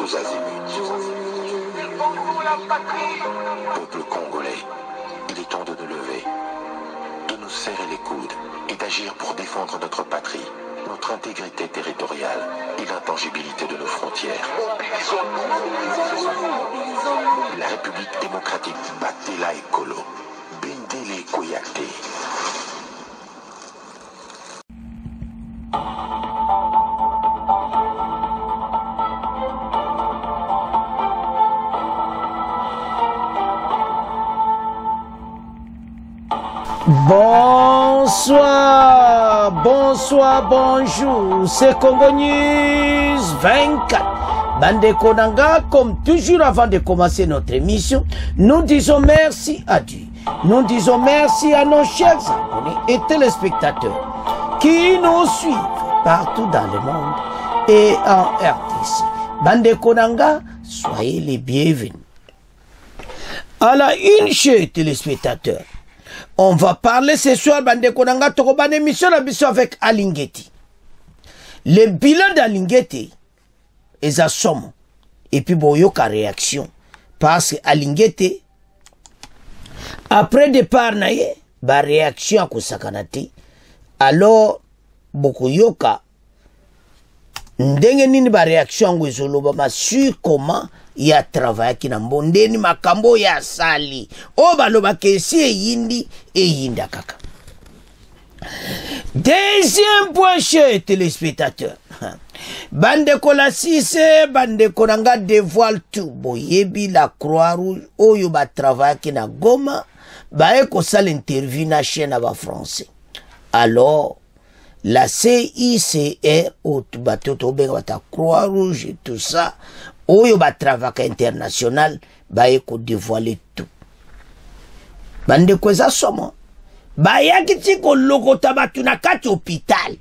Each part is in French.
tous azimuts. Peuple congolais, il est temps de nous lever, de nous serrer les coudes et d'agir pour défendre notre patrie, notre intégrité territoriale et l'intangibilité de nos frontières. La République démocratique Batela Ekolo, Bendele Koyate. Bonsoir, bonsoir, bonjour, c'est Congo News 24. Bande Konanga, comme toujours avant de commencer notre émission, nous disons merci à Dieu. Nous disons merci à nos chers abonnés et téléspectateurs qui nous suivent partout dans le monde et en RTC. Bande Konanga, soyez les bienvenus. À la une, chers téléspectateurs, on va parler ce soir, Bande Konanga, Tokoban émission avec Alingeti. Le bilan d'Alingeti est à somme. Et puis, bon, il y a une réaction. Parce que Alingeti, après départ, il y a une réaction à Kosakanati. Alors, beaucoup yoka. Ndenge nini ba réaction ngwezolo ba su comment ya travail ki na mbondeni makambo ya sali o baloba kesi yindi e yinda kaka. Deuxième point, chers téléspectateurs, bande kola sise bande konanga dévoile tout boyebi la Croix-Rouge oyo ba travail ki na Goma ba eko sala interview na chaîne ba français. Alors la CICR, la Croix-Rouge et tout ça, Oyo ba travail international, ba eko dévoiler tout. Bande kweza somo. Ba yakiti ko lokota batu na kati hôpital.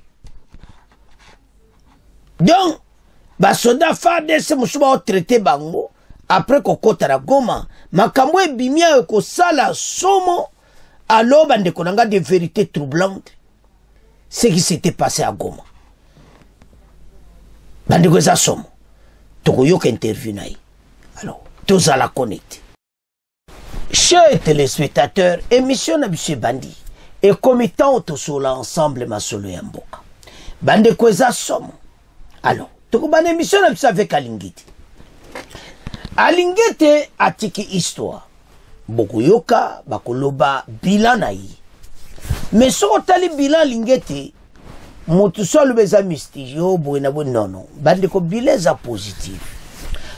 Donc, ba soda FARDC musuba o traité bango, après ko kota na Goma, makambo ebimia ko sala somo, alors bande konanga de vérités troublantes. Ce qui s'était passé à Goma. Bande kweza somo. Tokoyo interview naï. Alors, tous à la connecter. Chers téléspectateurs, émission na monsieur Bandi. Et comme étant tous là ensemble, ma solo yamboka. Bande kweza somo. Alors, tokoban émission na monsieur avec Alingeti. Alingeti atiki histoire. Bokuyoka, bakoloba bilan naï. Mais si on a le bilan Alingeti, motu solo beza mystigio boina bo non bande ko bileza positif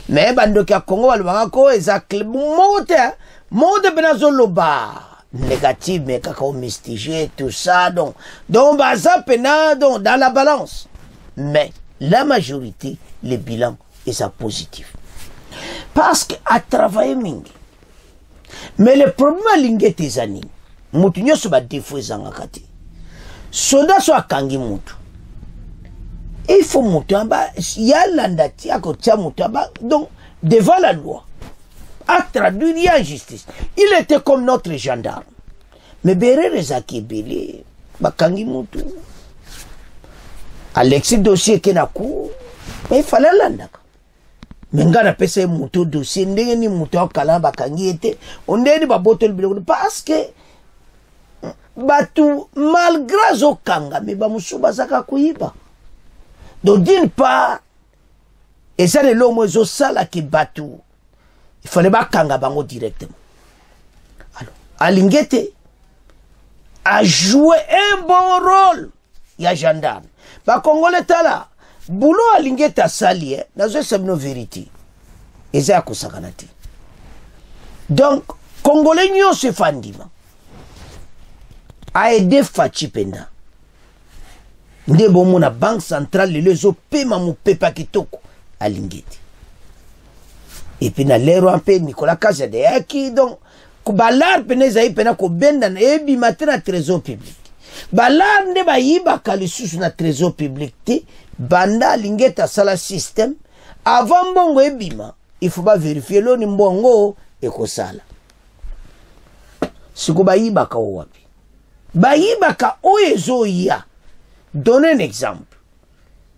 mais bande ka Congo balwa ko exact mode benazolo ba négatif mais ka ko mystigio tout ça donc baza pena donc dans la balance mais la majorité les bilans est ça positif parce que à travailler mingi mais le problème Lingeti zani motu nyoso ba défaut zanga kati soda so akangi mutu. Il faut mutu amba yalanda ti akotia mutu amba donc devant la loi. A traduire en justice. Il était comme notre gendarme. Mais Berere Zaki Bele bakangi mutu. Alexis dossier kenaku mais il fallait landa. Mengana pesa mutu dossier ndenge ni mutu akala bakangi ete ondeni ba bottle bilo parce que batu malgré zokanga mais bamusuba zaka kuiba donc d'une part et ça de l'homme zo sala ki batu il fallait bakanga bango directement. Alors Alingeti a joué un bon rôle ya gendarme ba congolais tala boulot Alingeti a sali nazo semno vérité et ça ko sakanati donc congolais nyo se fandima a aidé Fachi Penda. Nde bomo na banque centrale les paiement mu pepa kitoko Alingeti. Et puis na lero un peu Nicolas Kazade yaki donc ko balar peneza ipena ko benda na ebi matena trésor public. Balar nde ba yiba kalisusu na trésor public te banda Alingeti sala système avant bongo ebima il faut pas vérifier lo ni mbongo ekosala. Siko ba yiba ka wapi. Baïbaka oyezo ya. Donnez un exemple.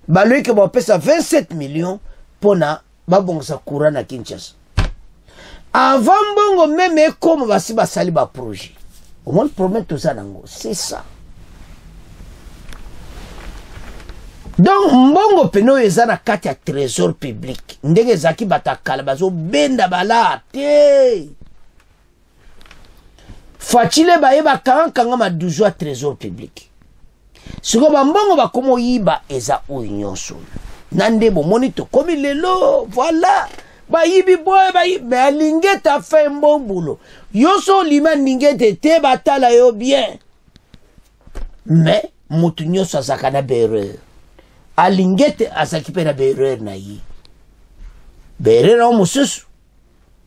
Baloui que bon pesa 27 millions pour na babongisa courant na Kinshasa. Avant mbongo même comme basi basali ba projet. Au moins le problème tout ça nango, c'est ça. Donc mbongo peno ezana kati ya trésor public. Ndenge zaki batakala bazo benda bala te. Fatile bayeba kanga ma 12 trésor public. Siko ba mbongo ba komo yiba eza unyonso. Nande bo monito komi lelo, voilà. Ba yibi boy ba yibi mais alingeta fait un bon boulot. Yoso lima ningete te batala yo bien. Mais mutu nyonso azakana bereur. Alingete asakipe na bereur na yi. Bereur na mususu.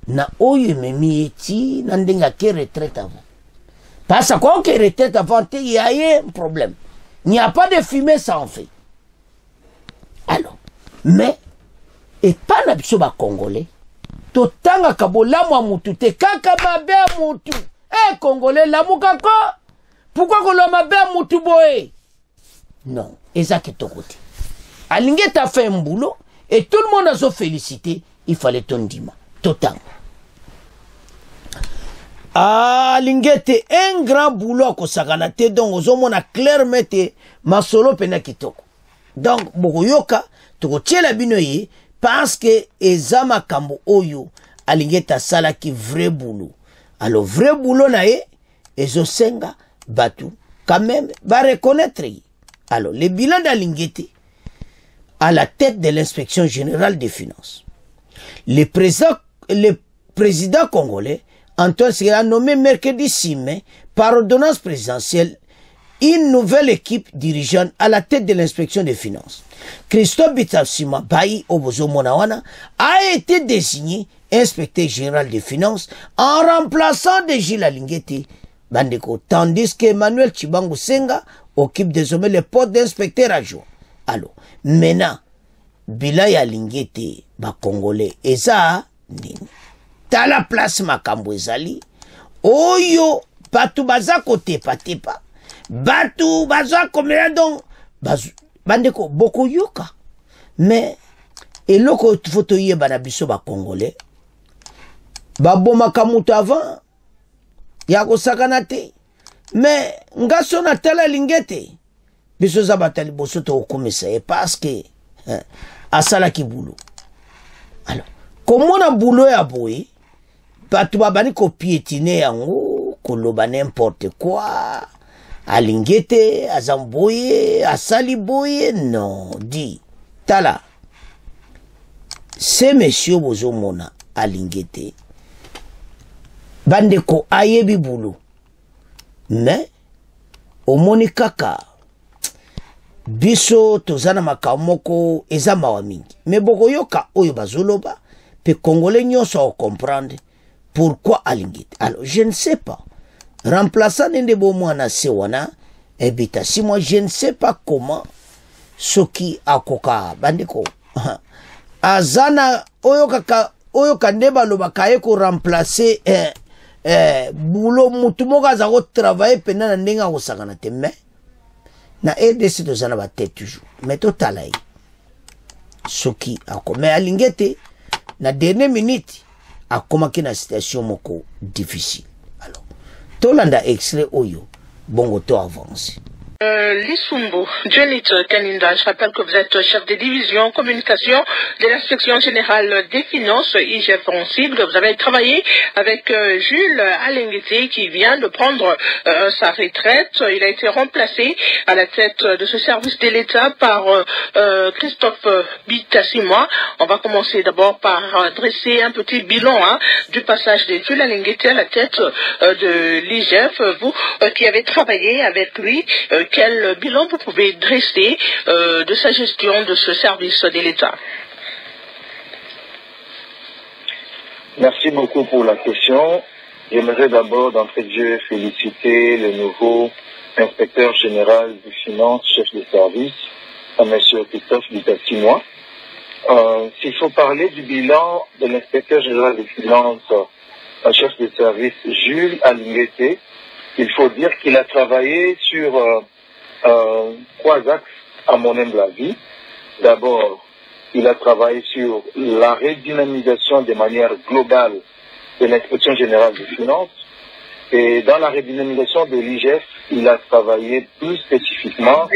Na oyo memi eti na ndenga ke retraite avant. Parce qu'on que retraite avant, il y a un problème. Il n'y a pas de fumée sans feu. Alors, mais, et pas n'abso ba Congolais, totanga kabo la mwa mutu te kaka mabe mutu. Eh, Congolais, la mukako? Pourquoi qu'on l'a mabe mutu boé? Non, exact ton côté. Alingue t'a fait un boulot, et tout le monde a so félicité, il fallait ton dima. Totanga. Ah, lingete un grand boulot ko sakana te donc ozomo na clairement te masolo pena kitoko. Donc bokoyoka toko tiela bino yi parce que ezama kambo oyo alingeta sala ki vrai boulot. Alors vrai boulot na ye ezosenga batu quand même va reconnaître. Alors le bilan d'Alingete à la tête de l'inspection générale des finances. Le président congolais Antoine Seydou a nommé mercredi 6 mai, par ordonnance présidentielle, une nouvelle équipe dirigeante à la tête de l'inspection des finances. Christophe Bitassima Bayi Obozo Monawana a été désigné inspecteur général des finances en remplaçant de Gilles Alingete Bandeko, tandis qu'Emmanuel Chibangu Senga occupe désormais le poste d'inspecteur adjoint. Alors, maintenant, Bilay Alingete, Congolais, et ça, ta la place makambo ezali oyo batu baza kotepa tepa batu baza komela donc bandeko boko yoka mais eloko foto yeba na biso ba Congolais baboma kamutu avant ya kosakana te mais ngaso na tala lingete biso za batali boso to komisa et parce que asala ki boulot. Alors comment on a boulot ya boye batu babani ko piétiner yango koloba n'importe quoi alingete azamboye asali boye non dit tala ces messieurs bozomona alingete bandeko ayebi boulot mais omoni kaka biso tozana makamoko ezama wa mingi mais bokoyoka oyo bazoloba pe Congolais nyonso comprendre pourquoi Alingete. Alors, je ne sais pas. Remplaçant Ndebo Mwana Sewana, ebita, si moi je ne sais pas comment, Soki Akoka, Bandeko, Azana, Oyo Kandeba Lobakaye ko remplacer, boulot, Moutumoga Zaro travailler pendant la Nenga Osaganate, mais, na RDC de Zanaba tête toujours, mais totalai, Soki Ako, mais Alingete, na dernière minute, a commencé une situation moko difficile. Alors, Tolanda extrait Oyo, bongo to avance. Lissumbo, Jenit Kaninda, je rappelle que vous êtes chef de division communication de l'inspection générale des finances IGF en sigle. Vous avez travaillé avec Jules Alingete qui vient de prendre sa retraite. Il a été remplacé à la tête de ce service de l'État par Christophe Bitassima. On va commencer d'abord par dresser un petit bilan du passage de Jules Alingete à la tête de l'IGF. Vous qui avez travaillé avec lui, quel bilan vous pouvez dresser de sa gestion de ce service de l'État? Merci beaucoup pour la question. J'aimerais d'abord, d'entrée de jeu, féliciter le nouveau inspecteur général des finances, chef de service, M. Christophe Bitassima. S'il faut parler du bilan de l'inspecteur général des finances, chef de service, Jules Alingete, il faut dire qu'il a travaillé sur 3 axes, à mon humble avis. D'abord, il a travaillé sur la redynamisation de manière globale de l'inspection générale des finances. Et dans la redynamisation de l'IGF, il a travaillé plus spécifiquement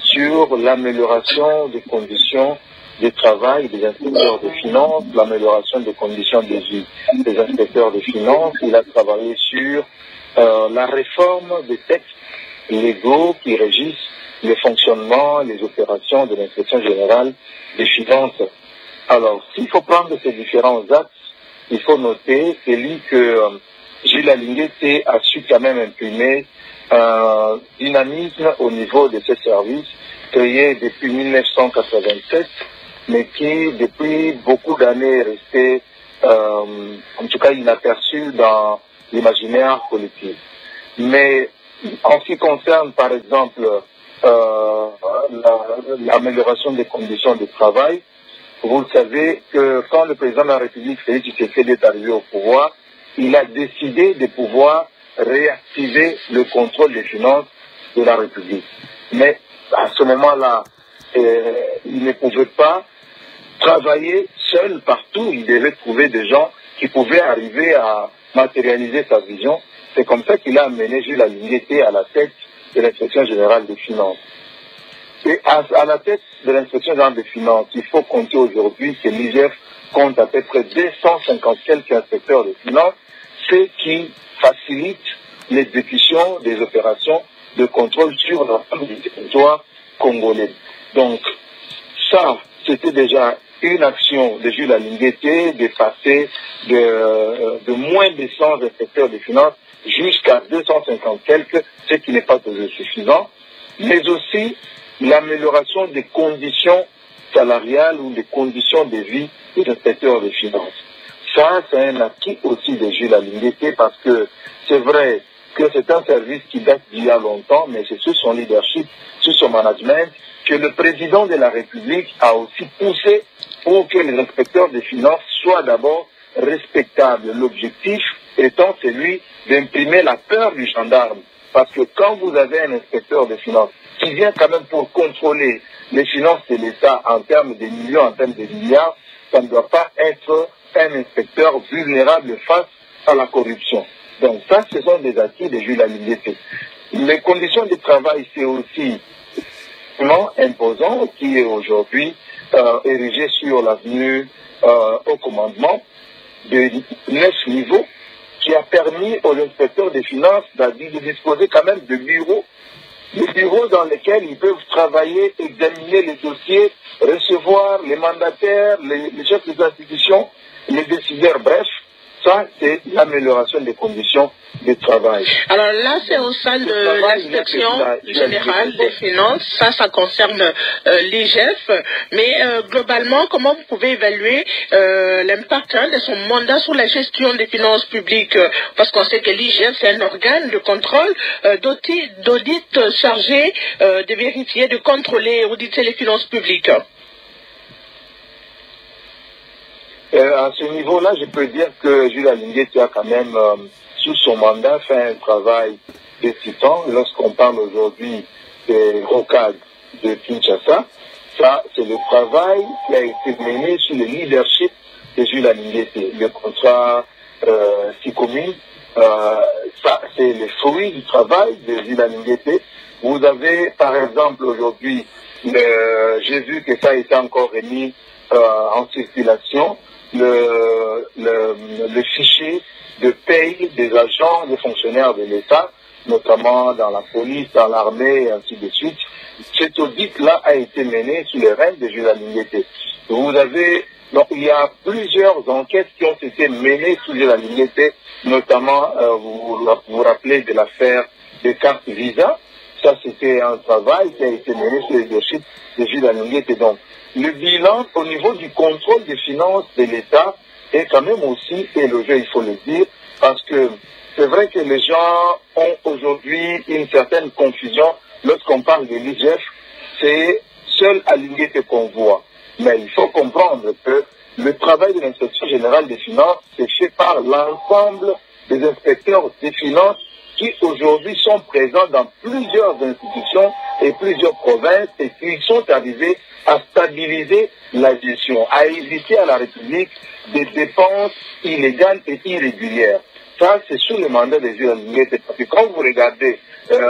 sur l'amélioration des conditions de travail des inspecteurs de finances, l'amélioration des conditions de vie des inspecteurs de finances. Il a travaillé sur la réforme des textes légaux qui régissent le fonctionnement, les opérations de l'inspection générale des finances. Alors, s'il faut prendre ces différents axes, il faut noter que Gilles Alinguete a su quand même imprimer un dynamisme au niveau de ces services créés depuis 1987, mais qui depuis beaucoup d'années est resté en tout cas inaperçu dans l'imaginaire collectif. Mais en ce qui concerne par exemple l'amélioration des conditions de travail, vous le savez que quand le président de la République, Félix Tshisekedi, est arrivé au pouvoir, il a décidé de pouvoir réactiver le contrôle des finances de la République. Mais à ce moment-là, il ne pouvait pas travailler seul partout. Il devait trouver des gens qui pouvaient arriver à matérialiser sa vision. C'est comme ça qu'il a amené Gilles Alinguete à la tête de l'inspection générale des finances. Et à la tête de l'inspection générale des finances, il faut compter aujourd'hui que l'IGF compte à peu près 250 quelques inspecteurs de finances, ce qui facilite l'exécution des opérations de contrôle sur l'ensemble du territoire congolais. Donc, ça, c'était déjà une action de Gilles Alinguete de passer de moins de 100 inspecteurs de finances jusqu'à 250 quelques, ce qui n'est pas toujours suffisant, mais aussi l'amélioration des conditions salariales ou des conditions de vie des inspecteurs de finances. Ça, c'est un acquis aussi de Gilles Alinguete parce que c'est vrai que c'est un service qui date d'il y a longtemps, mais c'est sur son leadership, sur son management, que le président de la République a aussi poussé pour que les inspecteurs des finances soient d'abord respectables. L'objectif étant celui d'imprimer la peur du gendarme. Parce que quand vous avez un inspecteur des finances qui vient quand même pour contrôler les finances de l'État en termes de millions, en termes de milliards, ça ne doit pas être un inspecteur vulnérable face à la corruption. Donc ça, ce sont des acquis de Gilles Alinguete. Les conditions de travail, c'est aussi imposant, qui est aujourd'hui érigé sur l'avenue au commandement de 9 niveaux, qui a permis aux inspecteurs des finances de disposer quand même de bureaux, des bureaux dans lesquels ils peuvent travailler, examiner les dossiers, recevoir les mandataires, les chefs des institutions, les décideurs, bref. Ça, c'est l'amélioration des conditions de travail. Alors là, c'est au sein de l'inspection générale des finances. Ça concerne l'IGF. Mais globalement, comment vous pouvez évaluer l'impact de son mandat sur la gestion des finances publiques? Parce qu'on sait que l'IGF, c'est un organe de contrôle d'audit chargé de vérifier, de contrôler et auditer les finances publiques. À ce niveau-là, je peux dire que Gilles Alinguete a quand même, sous son mandat, fait un travail de titan. Lorsqu'on parle aujourd'hui des rocades de Kinshasa, ça, c'est le travail qui a été mené sous le leadership de Gilles Alinguete. Le contrat SICOMI, ça, c'est le fruit du travail de Gilles Alinguete. Vous avez, par exemple, aujourd'hui, j'ai vu que ça a été encore remis en circulation, le fichier de paye des agents, des fonctionnaires de l'État, notamment dans la police, dans l'armée, et ainsi de suite. Cet audit-là a été mené sous les règles de Gilles Alinguete. Donc il y a plusieurs enquêtes qui ont été menées sous Gilles Alinguete, notamment, vous vous rappelez de l'affaire des cartes Visa. Ça, c'était un travail qui a été mené sous le leadership de Gilles Alinguete. Donc, le bilan au niveau du contrôle des finances de l'État est quand même aussi élogieux, il faut le dire, parce que c'est vrai que les gens ont aujourd'hui une certaine confusion lorsqu'on parle de l'IGF, c'est seul Alinguete qu'on voit. Mais il faut comprendre que le travail de l'inspection générale des finances, c'est fait par l'ensemble des inspecteurs des finances qui aujourd'hui sont présents dans plusieurs institutions et plusieurs provinces et qui sont arrivés à stabiliser la gestion, à éviter à la République des dépenses illégales et irrégulières. Ça, c'est sous le mandat des Jules Alinguete. Parce que quand vous regardez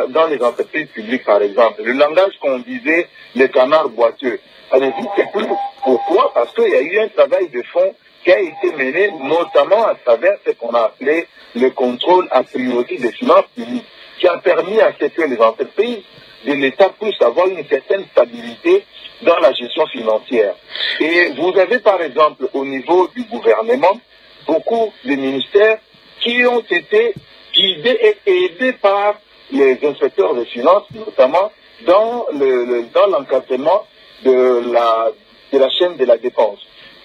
dans les entreprises publiques, par exemple, le langage qu'on disait, les canards boiteux, ça n'existe plus. Pourquoi? Parce qu'il y a eu un travail de fond qui a été mené notamment à travers ce qu'on a appelé le contrôle a priori des finances publiques, qui a permis à ce que les entreprises de l'État puissent avoir une certaine stabilité dans la gestion financière. Et vous avez par exemple au niveau du gouvernement beaucoup de ministères qui ont été guidés et aidés par les inspecteurs des finances, notamment dans l'encadrement de la chaîne de la dépense.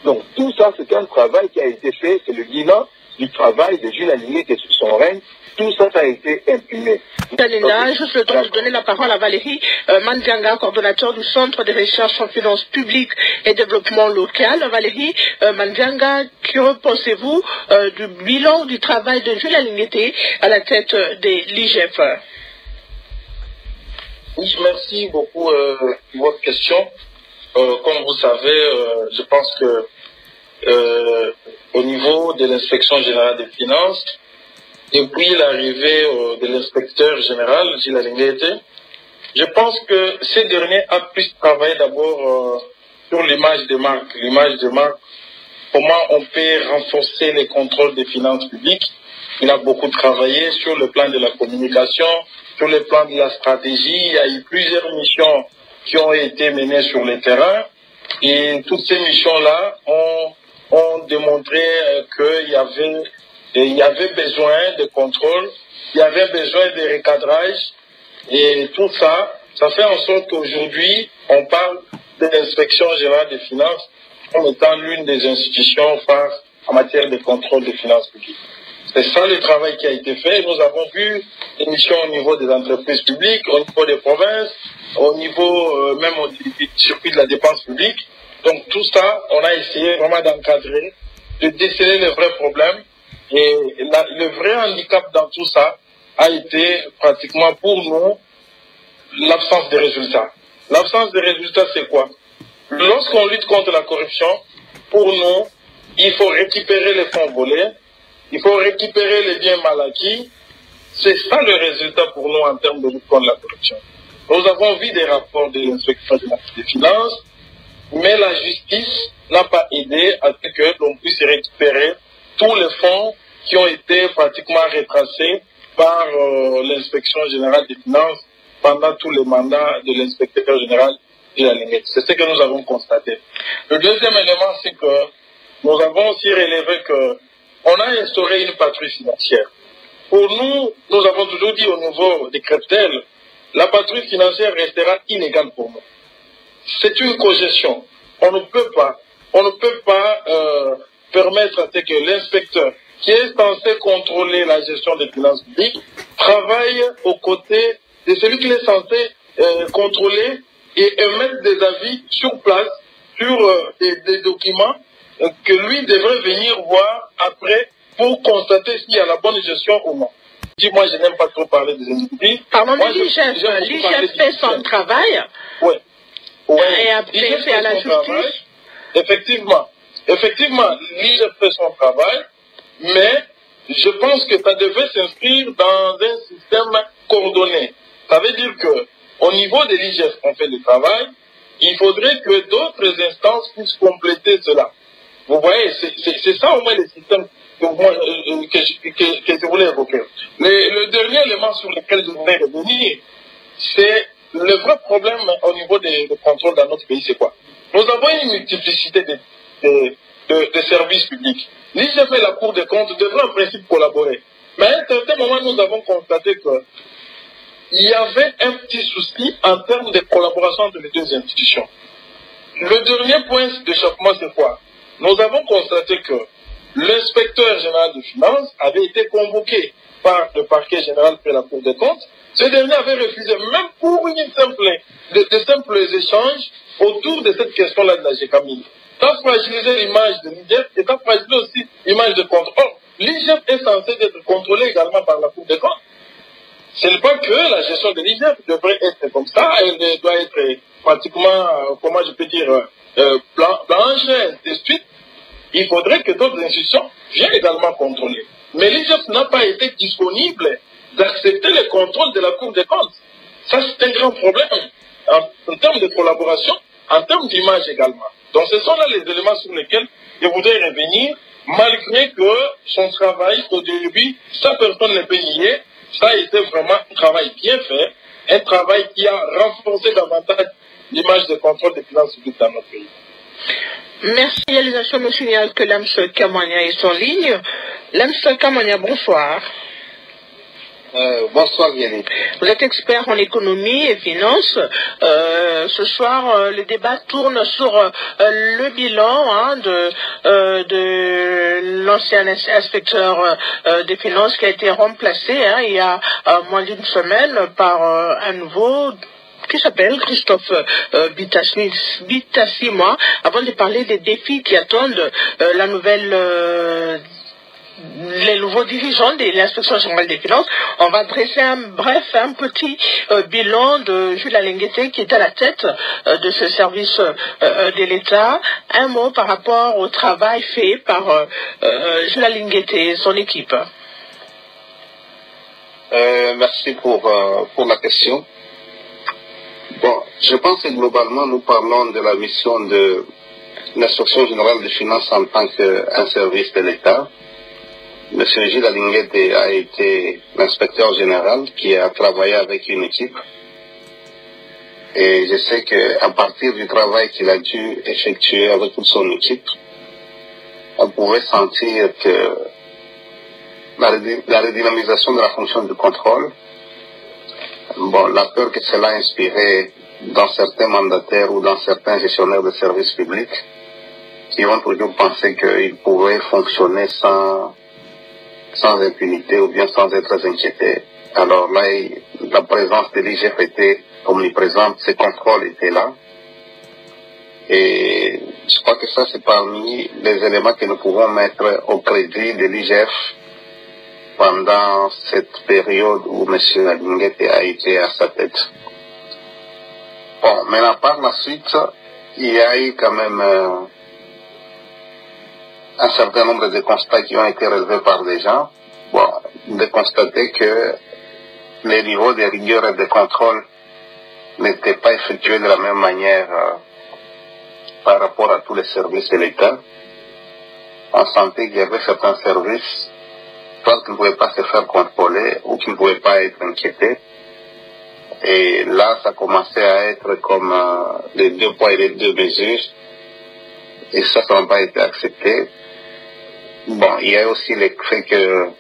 Donc tout ça, c'est un travail qui a été fait, c'est le bilan du travail de Jules Alinguete sous son règne. Tout ça, ça a été imprimé. Talinda, juste le temps de donner la parole à Valérie Mandianga, coordonnateur du Centre de recherche en finances publiques et développement local. Valérie Mandianga, que pensez-vous du bilan du travail de Jules Alinguete à la tête de l'IGF? Oui, merci beaucoup pour votre question. Comme vous savez, je pense que au niveau de l'inspection générale des finances, depuis l'arrivée de l'inspecteur général, Jules Alinguete, je pense que ce dernier a pu travailler d'abord sur l'image de marque. L'image de marque, comment on peut renforcer les contrôles des finances publiques. Il a beaucoup travaillé sur le plan de la communication, sur le plan de la stratégie. Il y a eu plusieurs missions qui ont été menées sur le terrain. Et toutes ces missions-là ont démontré qu'il y avait besoin de contrôle, il y avait besoin de recadrage. Et tout ça, ça fait en sorte qu'aujourd'hui, on parle de l'inspection générale des finances comme étant l'une des institutions phares en matière de contrôle des finances publiques. C'est ça le travail qui a été fait. Nous avons vu des missions au niveau des entreprises publiques, au niveau des provinces, au niveau même du circuit de la dépense publique. Donc tout ça, on a essayé vraiment d'encadrer, de déceler les vrais problèmes. Et le vrai handicap dans tout ça a été pratiquement pour nous l'absence de résultats. L'absence de résultats, c'est quoi? Lorsqu'on lutte contre la corruption, pour nous, il faut récupérer les fonds volés, il faut récupérer les biens mal acquis. C'est ça le résultat pour nous en termes de lutte contre la corruption. Nous avons vu des rapports de l'inspection des finances, mais la justice n'a pas aidé à ce que l'on puisse récupérer tous les fonds qui ont été pratiquement retracés par l'inspection générale des finances pendant tous les mandats de l'inspecteur général de la limite. C'est ce que nous avons constaté. Le deuxième élément, c'est que nous avons aussi relevé qu'on a instauré une patrouille financière. Pour nous, nous avons toujours dit au niveau des CREPTEL, la patrouille financière restera illégale pour nous. C'est une cogestion. On ne peut pas permettre à ce que l'inspecteur qui est censé contrôler la gestion des finances publiques travaille aux côtés de celui qui est censé contrôler et émettre des avis sur place sur des documents que lui devrait venir voir après pour constater s'il y a la bonne gestion ou non. Moi, je n'aime pas trop parler des individus. Pardon, mais l'IGF fait son travail. Oui. Et après, c'est à la justice. Effectivement, l'IGF fait son travail, mais je pense que ça devait s'inscrire dans un système coordonné. Ça veut dire que au niveau de l'IGF, on fait le travail, il faudrait que d'autres instances puissent compléter cela. Vous voyez, c'est ça au moins le système que je voulais évoquer. Le dernier élément sur lequel je voudrais revenir, c'est le vrai problème au niveau des contrôles dans notre pays, c'est quoi? Nous avons une multiplicité de services publics. L'IGF et la Cour des comptes devraient en principe collaborer. Mais à un certain moment, nous avons constaté qu'il y avait un petit souci en termes de collaboration entre les deux institutions. Le dernier point d'échappement, c'est quoi? Nous avons constaté que l'inspecteur général des finances avait été convoqué par le parquet général près la Cour des comptes. Ce dernier avait refusé, même pour de simples échanges autour de cette question-là de la GECAMI. Ça a fragilisé l'image de l'IGF et ça a fragilisé aussi l'image de compte. Or, l'IGF est censé être contrôlé également par la Cour des comptes. que la gestion de l'IGF devrait être comme ça, elle doit être pratiquement, comment je peux dire, blanche, et de suite. Il faudrait que d'autres institutions viennent également contrôler. Mais l'IGF n'a pas été disponible d'accepter le contrôle de la Cour des comptes. Ça, c'est un grand problème en termes de collaboration, en termes d'image également. Donc, ce sont là les éléments sur lesquels je voudrais revenir, malgré que son travail, au début, ça, personne ne peut nier, ça a été vraiment un travail bien fait, un travail qui a renforcé davantage l'image de contrôle des finances publiques dans notre pays. Merci. Réalisation me signale que Lams Kamania est en ligne. Lams Kamania, bonsoir. Bonsoir Yannick. Vous êtes expert en économie et finances. Ce soir, le débat tourne sur le bilan de l'ancien inspecteur des finances qui a été remplacé il y a moins d'une semaine par un nouveau qui s'appelle Christophe Bitassi. Moi, avant de parler des défis qui attendent la nouvelle les nouveaux dirigeants de l'inspection générale des finances, on va dresser un petit bilan de Jules Alinguete qui est à la tête de ce service de l'État. Un mot par rapport au travail fait par Jules Alinguete et son équipe. Merci pour la question. Bon, je pense que globalement, nous parlons de la mission de l'inspection générale des finances en tant qu'un service de l'État. M. Gilles Alinguete a été l'inspecteur général qui a travaillé avec une équipe. Et je sais qu'à partir du travail qu'il a dû effectuer avec toute son équipe, on pouvait sentir que la redynamisation de la fonction de contrôle, bon, la peur que cela a inspiré dans certains mandataires ou dans certains gestionnaires de services publics qui ont toujours pensé qu'ils pouvaient fonctionner sans impunité ou bien sans être inquiétés. Alors là, la présence de l'IGF était omniprésente, ces contrôles étaient là. Et je crois que ça, c'est parmi les éléments que nous pouvons mettre au crédit de l'IGF pendant cette période où M. Alinguete a été à sa tête. Bon, maintenant par la suite, il y a eu quand même un certain nombre de constats qui ont été relevés par des gens. Bon, de constater que les niveaux de rigueur et de contrôle n'étaient pas effectués de la même manière par rapport à tous les services de l'État. On sentait qu'il y avait certains services soit qui ne pouvaient pas se faire contrôler ou qui ne pouvaient pas être inquiétés. Et là, ça commençait à être comme les deux poids et les deux mesures. Et ça n'a pas été accepté. Bon, il y a aussi le fait que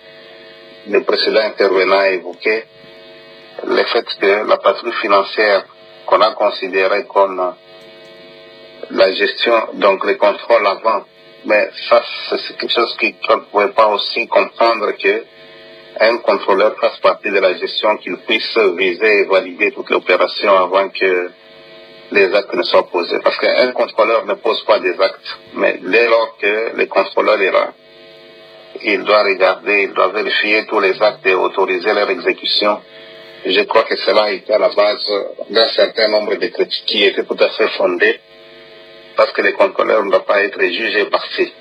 le précédent intervenant a évoqué le fait que la patrouille financière qu'on a considérée comme la gestion, donc les contrôles avant, mais ça c'est quelque chose qu'on ne pouvait pas aussi comprendre que un contrôleur fasse partie de la gestion, qu'il puisse viser et valider toute l'opération avant que les actes ne soient posés. Parce qu'un contrôleur ne pose pas des actes, mais dès lors que le contrôleur est là, il doit regarder, il doit vérifier tous les actes et autoriser leur exécution. Je crois que cela a été à la base d'un certain nombre de critiques qui étaient tout à fait fondées, parce que le contrôleur ne doit pas être jugé parti.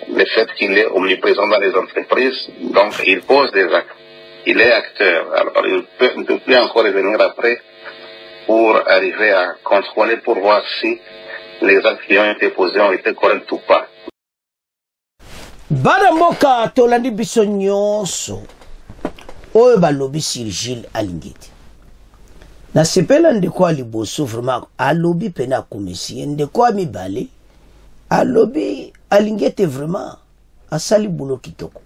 Le fait qu'il est omniprésent dans les entreprises, donc il pose des actes. Il est acteur. Alors il ne peut plus encore revenir après pour arriver à contrôler, pour voir si les actes qui ont été posés ont été corrects ou pas. Bana mboka tolandi biso nyonso oyo balobi sur Gilles Alinguete. Na sepela ndeko aliboso vraiment alobi pena komisie ndeko amibale alobi Alinguete vraiment asali boulot kitoko.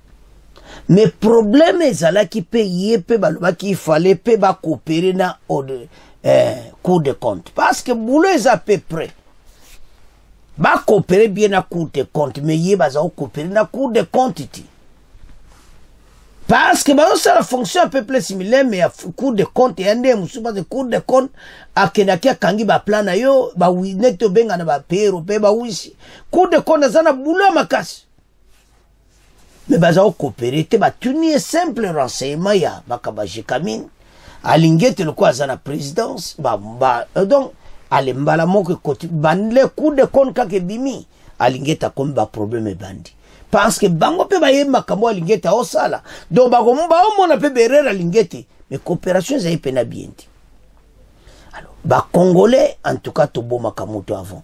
Mais problème ezalaki pe yepe balobaki fallait pe ba coopérer na Cour de compte parce que boulot est à peu près ba coopérer bien na Cour de compte mais yé baza coopérer na Cour de compte iti parce que ça la fonction à peu près similaire mais à Cour de compte et ande musuba de Cour de compte akenaki akangi ba plan na yo ba wineto benga na ba pero pe ba wisi Cour de compte zana boulot makasi mais baza coopérer te ba tuni simple renseignement ya bakaba jikamine alingete le quoi na présidence donc ale mbala moko koti banle coup de compte kake bimi alingeta comme ba problème bandi parce que bango pe ba yema kambo alingeta osala donc ba komba omona pe berera alingete mais coopération za ipena bien. Alors ba congolais en tout cas to boma kamoto avant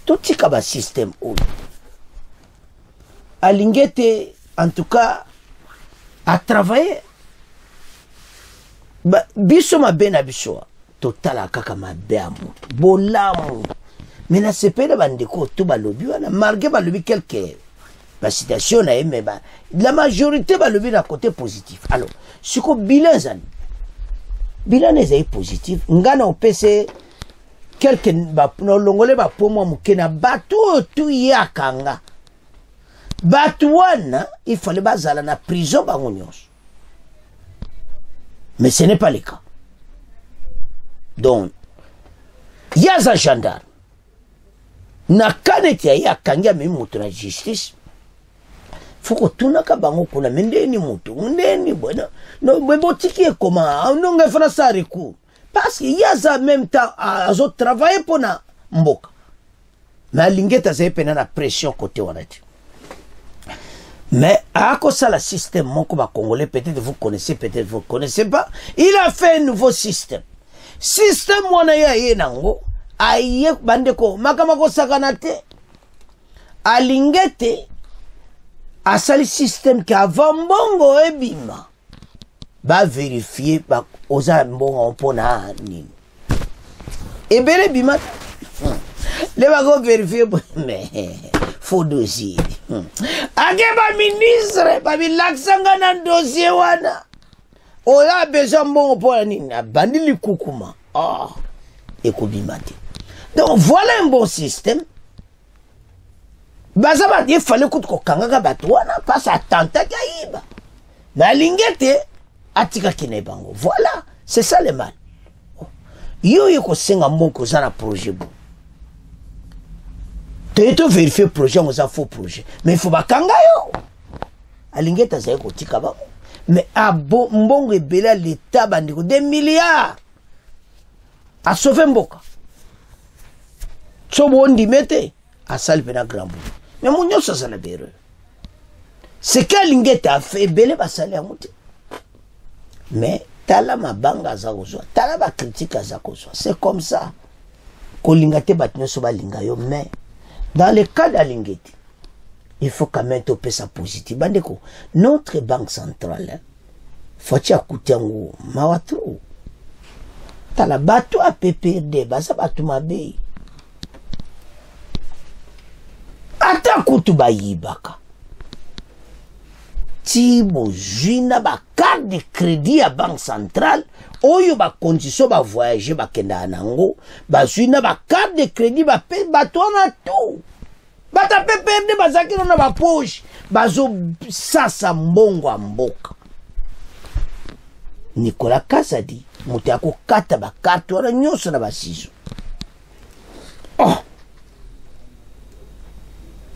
tout tika ba système ou alingete en tout cas a travailler biso mabe na biso totala kaka mabe ya mutu bolamu mena sepele bandeko to balobi wana malgré balobi quelque citation na mais la majorité balobi na côté positif. Alors siko bilan zani bilan est positif ngana opese quelque no longole ba pomo mukena batu tu yakanga batu wana il fallait bazala na prison bango nyonso. Mais ce n'est pas le cas. Donc, il y a un gendarme. Na kaneti ya kangia me mutu na justice. Foko tunaka bango kuna mendeni mutu. Mendeni bwana. No bebotiki e koma. Non nga fana sa recours. Parce qu'il y a ça même temps à travailler pour na mboka. Mais lingeta za pena na pression côté wanati. Mais à cause ça, le système, mon congolais, peut-être vous connaissez, peut-être vous ne connaissez pas, il a fait un nouveau système. Système, on a eu nango, aïe, bandeko, makamako sakanate, alingete, à ça le système qui avant bongo ebima, va vérifier, va osa bongo on pona ni. Et belle bima, les va vérifier, mais faux dossier. Ake ba ministre ba bilaksanga na dossier wana oya besoin mbongo pour nini bandili kukuma ekobimate. Donc voilà un bon système. Bazaba il fallait ko kangaka bato wana passe attentat kaiba na lingete atika kine bango. Voilà, c'est ça le mal. Yo yeko senga mbongo za na projet bon. Tu dois vérifier le projet, on a faux projet. Mais il faut pas kangayo. Alingeta za ko tika ba. Mais a mbongo ebela l'état bandiko des milliards. A sauver mboka. Sobo ndi mete a salve na grand bout. Mais mon nyoso ça na bere. C'est qu'alingeta a fait belé ba sali a muti. Mais tala mabanga za kozwa, tala ba critique za kozwa. C'est comme ça. Ko lingate batnyo so ba lingayo mais dans le cas d'Alingeti, il faut quand même topper ça positif. Bandeko, notre banque centrale, faut y écouter un mot, mawatro. T'as la bateau à PPRD, basa bateau mabe. Ata kutu ba yibaka. Tibo jina ba carte de crédit à banque centrale, oyo ba condition ba voyager ba kenda nango, ba jina ba carte de crédit ba pe bateau na tout. Ba ta PPRD ba zakino na ba poche, ba zo sasa mbongo mboka. Nicolas Kasadi, mutu ako kata ba carte wana nyoso na ba siso.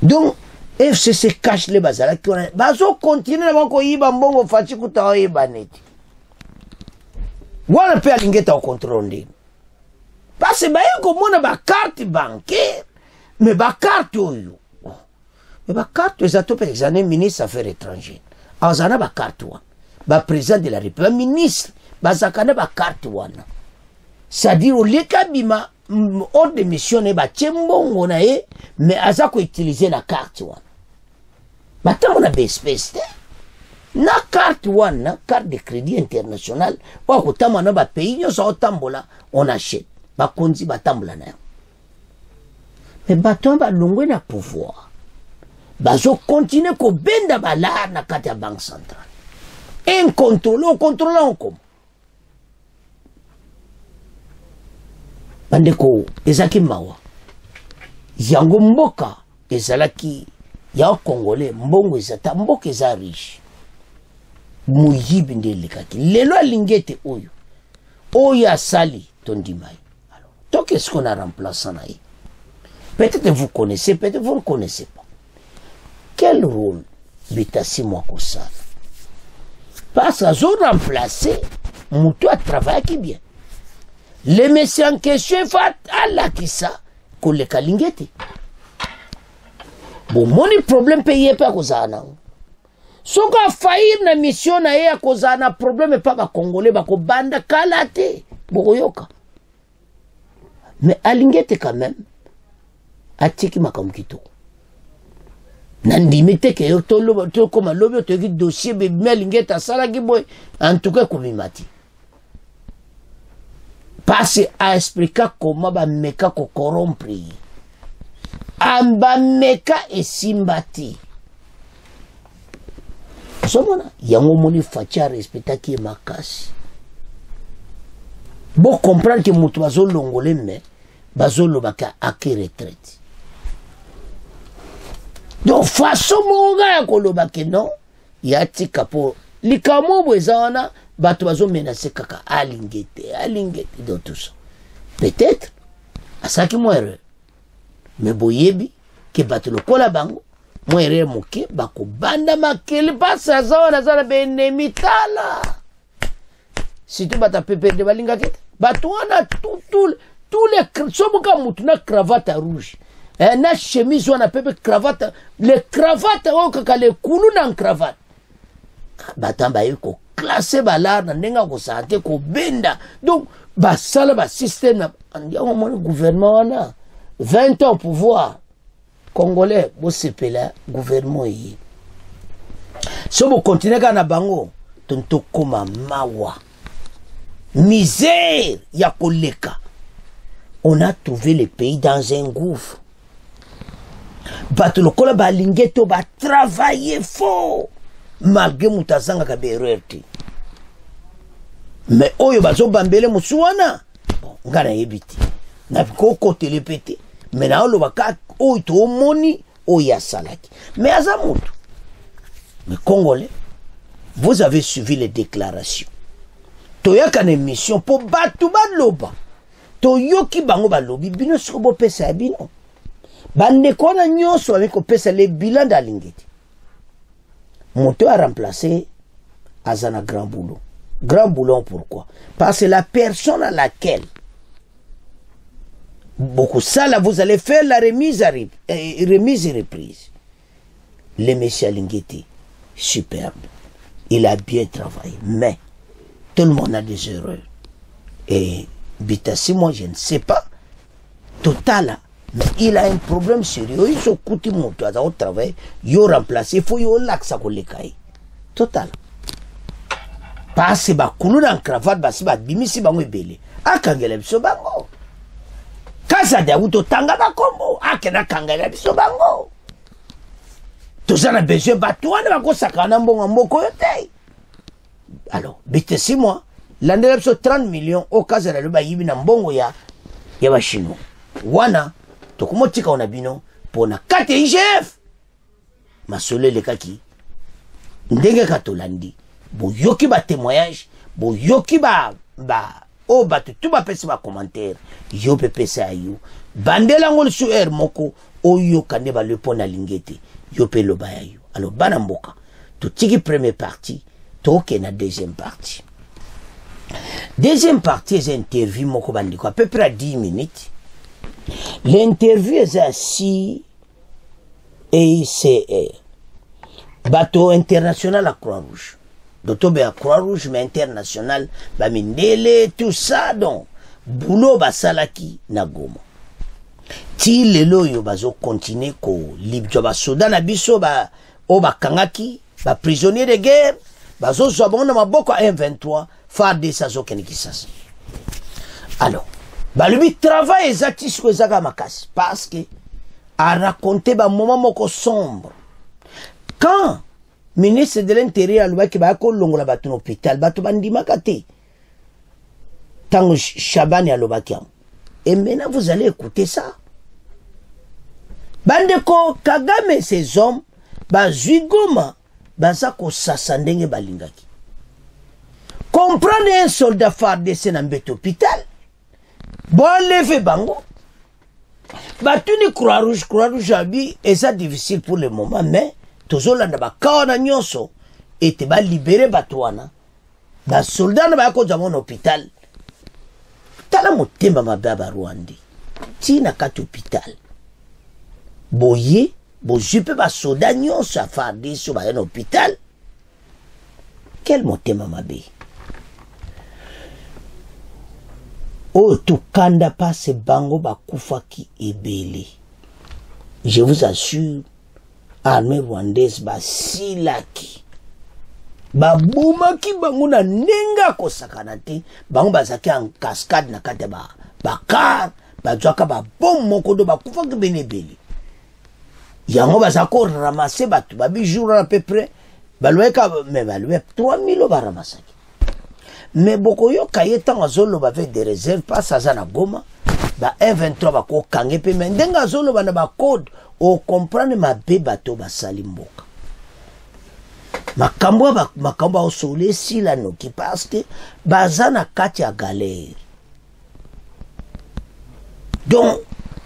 Donc FCC cache les bazala qui on bazo continuer avant ko yiba mbongo fachi kuta yiba neti. Wana pe alingeta au contrôle. Parce que ba yeko mona ba carte bancaire mais ba carte oyo. Mais ba carte za to par exemple ministre affaires étrangères. Azana ba carte wana. Ba président de la République ministre bazakana ba carte wana. C'est-à-dire au lekabima ordre de mission ne ba tchembongo na ye mais aza ko utiliser la carte wana. Maintenant, on a des espèces. Na carte wana, carte de crédit international, ou kotama na ba pays nyo sa otambola, on achète. Ba konzi ba tambola na. Mais baton ba longwe na pouvoir. Bazo continue ko benda balar na kati ya banque centrale. Incontrôlé, contrôlé encore. Bandeko, ezaki mawa. Yango mboka, ezalaki ya Congolais, mbongo ezata, mboka eza riche. Muyibi ndelekaki. Lelo alingete oyo. Oyo asali tondimai. Alors, donc est-ce qu'on a remplacé na ye? Peut-être vous connaissez, peut-être vous ne connaissez pas. Quel rôle Bitasi Mwakosala? Parce qu'ils ont remplacé mutu a travaillé qui bien. Le monsieur en question il faut Allah qui ça koleka lingete. Bon moni problème payé pas kozana. Soko a faillir na mission na ye kozana problème pas ba congolais ba ko banda kalate bokoyoka. Mais alingete quand même atiki makamkito. Nandimite ke yo tolo to koma lobi to ki dossier be melingeta sala ki boy en tout cas komimati. Passe à expliquer comment ba meka ko corrompre. Amba meka e simbati. Somona yango moni facha respecta ki makasi. Bon comprendre que mutu bazo longole me bazo lobaka aki retraite. Donc façon monga ya koloba ke non ya tika po likamo bwezana bato bazo menacer kaka alingete dans tout ça. Peut-être asaki mo erreur. Mais boyebi ke bato lokola bango mo erreur moke bako banda makele pasa zona zana benemi tala. Si tu bata pepe de balinga kete bato wana tous les somoka mutu na cravate rouge. Na chemise wana pepe cravate les cravates o kaka le kulu na cravate. Batamba yiko classé balar na ndenga ko santé ko benda. Donc basala ba système na ndiango mon gouvernement wana 20 ans pouvoir congolais bo sepela gouvernement yi. So bo continuer kana bango tonto koma mawa. Misère ya koleka. On a trouvé le pays dans un gouffre. Bato lokola ba lingeto ba travailler fort malgré mutazanga ka bererti. Mais oyo bazo bambele musuwana bon ngana yebiti na ko côté le pété mais na lo baka oyo to moni oya salaki mais azamutu. Mais congolais vous avez suivi les déclarations toyaka na émission pour batu baloba toyoki bango balobi bino sobo pesa bino bande kona nyonso avec pesa les bilans d'alingeti moto a remplacé Azana grand boulot. Grand boulot pourquoi? Parce que la personne à laquelle beaucoup ça là vous allez faire la remise et reprise. Le monsieur Alingeti superbe. Il a bien travaillé mais tout le monde a des erreurs. Et Bitassi moi je ne sais pas total. Mais il a un problème sérieux. Il se coûte mon toit au travail. Il a remplacé. Il faut y l'axe à coller. Total. Parce que bah coulou en cravate bah si bah bimi si bah moi belé. Ah kangele biso bango. Kaza de auto tanga ba kombo. Ah kena kangele biso bango. Tout ça n'a besoin bah toi ne va pas sakana mbongo mboko yote. Alors Bitassi moi l'année biso 30 millions au cas de ba yibi na mbongo ya ba chinois. Wana tokumotika ona bino pona kate IGF masole le kaki ndenge katolandi bo yoki ba témoignage bo yoki ba o ba tu ba pesi ba commentaire yo pepe sa yo bandela ngol su moko o yo kande ba le pona lingete yo pe lo ba yo alors bana mboka to tiki première partie to ke na deuxième partie c'est interview moko bandiko à peu près 10 minutes. L'interview est assis EICR, bateau international à Croix-Rouge. D'autres à Croix-Rouge, mais international, Bamindele, tout ça, donc, boulot basalaki na Goma. Ti lelo yo bazo continuer ko libre ba soda na biso ba o ba kangaki, ba prisonnier de guerre, bazo zabona maboko à M23, fa de sazo kenikisasa. Alors, lui travail exactis que ça makasi parce que a raconté ba moment moko sombre quand ministre de l'intérieur lui qui ba ko longola batu hôpital batu bandima kate tango Chabani alobaki et maintenant vous allez écouter ça bande ko Kagame ces hommes ba Goma baza ko sasa ndenge balingaki comprendre un soldat FARDC na mbete hôpital. Bon, levé bango. Batuni Croix-Rouge abi, et ça difficile pour le moment, mais toujours là, ba kawana nyonso, et te ba libérer batouana. ba soldat na ba ko za mon hôpital tala motema mabe ba Rwanda tina kati hôpital boye bojupe ba soldat nyonso afandi so ba en hôpital quel motema mabe o tukanda pas bango bakufaki ebele. Je vous assure, armée rwandaise basilaki babumaki bango na nenga kosakana te bango bazaki en cascade na kati bakar bazwaka babom moko do bakufaki bene ebele yango bazako ramasser batu babijour à peu près balweka mais balwe 3000 baramasaki mais bokoyo kayeta ngazolo bave des réserves pas ça na Goma ba M23 bako kange pe mais ndenga zolo bana ba code o comprendre ma be bato basali mboka makambo o sole sila noki parce que bazana kati ya galère donc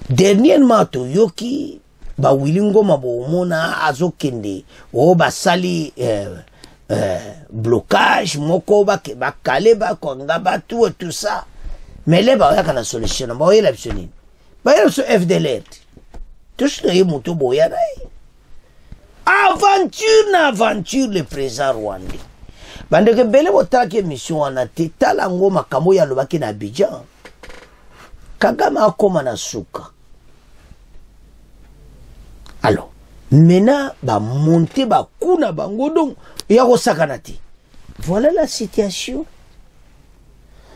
dernièrement to yoki ba wilingo mabomona azokende o basali blocage moko ba kale ba konga ba tout ça mais les ba yaka la solution ba yela bsoni ba yela so FDLR tout ce qui moto boya aventure le président rwandais bande ke bele botaki mission wana te tala ngoma kamo ya lobaki na Abidjan Kagame akoma na suka alors maintenant ba monter ba kuna bango donc ya ko sakana te voilà la situation.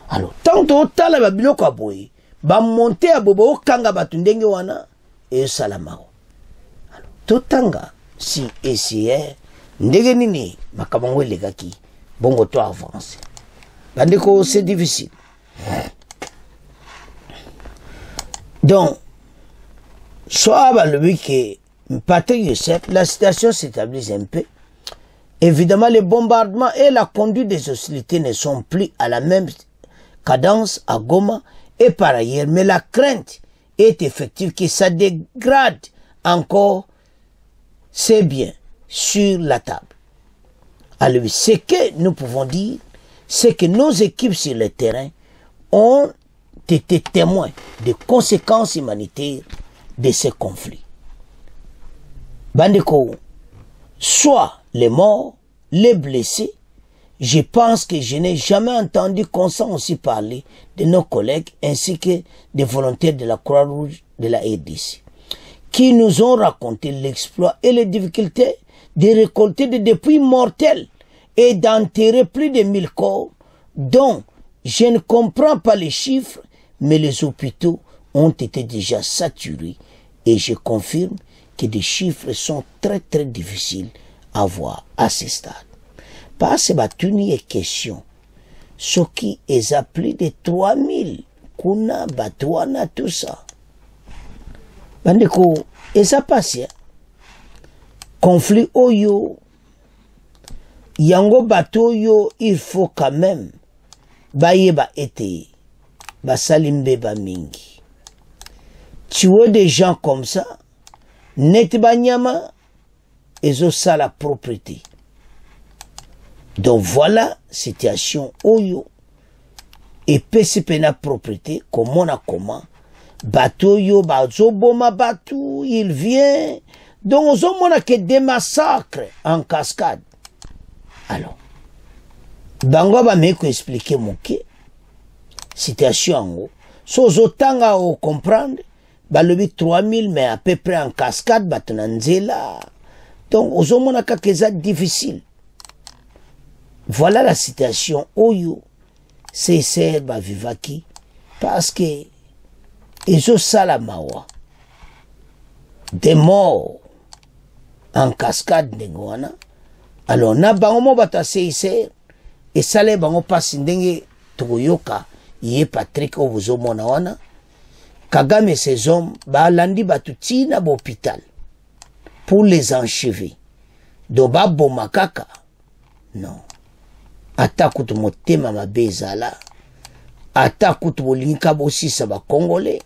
Alors tant tala ba biloko aboyi ba monter a bobo kanga batundenge wana e salamao alors totanga si essayer ndenge nini makabango legaki bongo to avancer bandeko c'est difficile donc soit ba le que Patrick Youssef la situation s'établit un peu. Évidemment les bombardements et la conduite des hostilités ne sont plus à la même cadence à Goma et par ailleurs mais la crainte est effective que ça dégrade encore c'est bien sur la table. Alors ce que nous pouvons dire c'est que nos équipes sur le terrain ont été témoins des conséquences humanitaires de ces conflits. Bandeko, soit les morts, les blessés, je pense que je n'ai jamais entendu Constant aussi parler de nos collègues ainsi que des volontaires de la Croix-Rouge de la RDC, qui nous ont raconté l'exploit et les difficultés de récolter des dépouilles mortelles et d'enterrer plus de 1000 corps, dont je ne comprends pas les chiffres, mais les hôpitaux ont été déjà saturés et je confirme que des chiffres sont très très difficiles à voir à ce stade. Parce que batuni est question. Ce qui est à plus de 3000 kuna batouana tout ça. Bandeko, et ça passe. Conflit oyo, yango bateau yo, il faut quand même bayeba ete, basalimbe ba mingi. Tuer des gens comme ça, net banyama, et ça la propriété. Donc voilà, situation oyo, et PCP na propriété, comment na comment, bateau yo, bazo boma bateau, il vient, donc on a que des massacres en cascade. Alors, bango ba meko expliquer moke, situation en haut, so zotanga o comprendre, balobi 3000 mais à peu près en cascade batonanzela. Donc ozomona kakeza difficile. Voilà la situation oyo c'est ba vivaki parce que ezo salamawa des morts en cascade ndengwana. Alors na bango mo bata c'est et sale bango pasi ndenge toyoka ye Patrick obuzomona wana Kagame ces hommes balandi batuti na l'hôpital pour les enchever. Doba bomakaka. Non. Ata kutu motema mabezala. Ata kutu bolinka bosi saba congolais.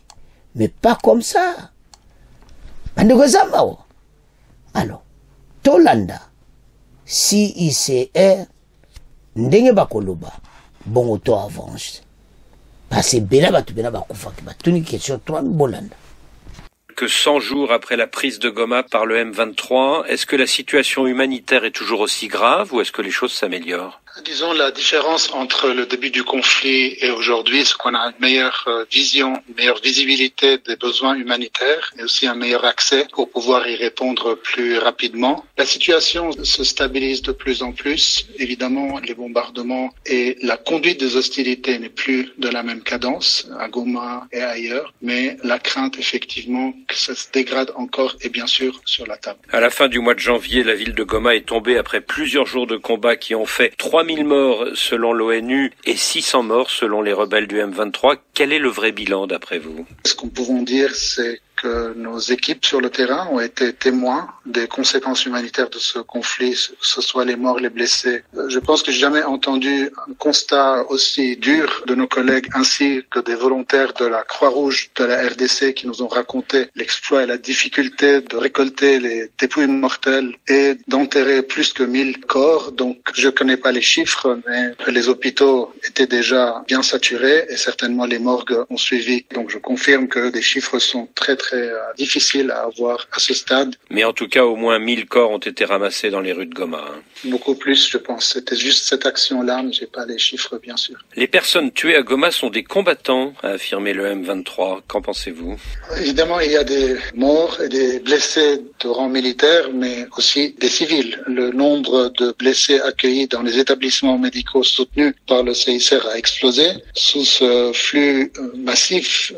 Mais pas comme ça. Alors, Tolanda, si ICR, ndenge bakoloba bongo to avance parce que bela batu bela bakufaki batuni question 3 bolanda. Que 100 jours après la prise de Goma par le M23, est-ce que la situation humanitaire est toujours aussi grave ou est-ce que les choses s'améliorent? Disons, la différence entre le début du conflit et aujourd'hui, c'est qu'on a une meilleure vision, une meilleure visibilité des besoins humanitaires et aussi un meilleur accès pour pouvoir y répondre plus rapidement. La situation se stabilise de plus en plus. Évidemment, les bombardements et la conduite des hostilités n'est plus de la même cadence à Goma et ailleurs, mais la crainte, effectivement, que ça se dégrade encore est bien sûr sur la table. À la fin du mois de janvier, la ville de Goma est tombée après plusieurs jours de combats qui ont fait 3000 morts selon l'ONU et 600 morts selon les rebelles du M23. Quel est le vrai bilan d'après vous? Ce qu'on peut dire, c'est que nos équipes sur le terrain ont été témoins des conséquences humanitaires de ce conflit, que ce soit les morts, les blessés. Je pense que j'ai jamais entendu un constat aussi dur de nos collègues ainsi que des volontaires de la Croix-Rouge de la RDC qui nous ont raconté l'exploit et la difficulté de récolter les dépouilles mortelles et d'enterrer plus que 1000 corps. Donc, je connais pas les chiffres, mais les hôpitaux étaient déjà bien saturés et certainement les morgues ont suivi. Donc, je confirme que des chiffres sont très difficile à avoir à ce stade. Mais en tout cas, au moins 1000 corps ont été ramassés dans les rues de Goma. Beaucoup plus, je pense. C'était juste cette action-là, mais j'ai pas les chiffres, bien sûr. Les personnes tuées à Goma sont des combattants, a affirmé le M23. Qu'en pensez-vous? Évidemment, il y a des morts et des blessés de rang militaire, mais aussi des civils. Le nombre de blessés accueillis dans les établissements médicaux soutenus par le CICR a explosé. Sous ce flux massif,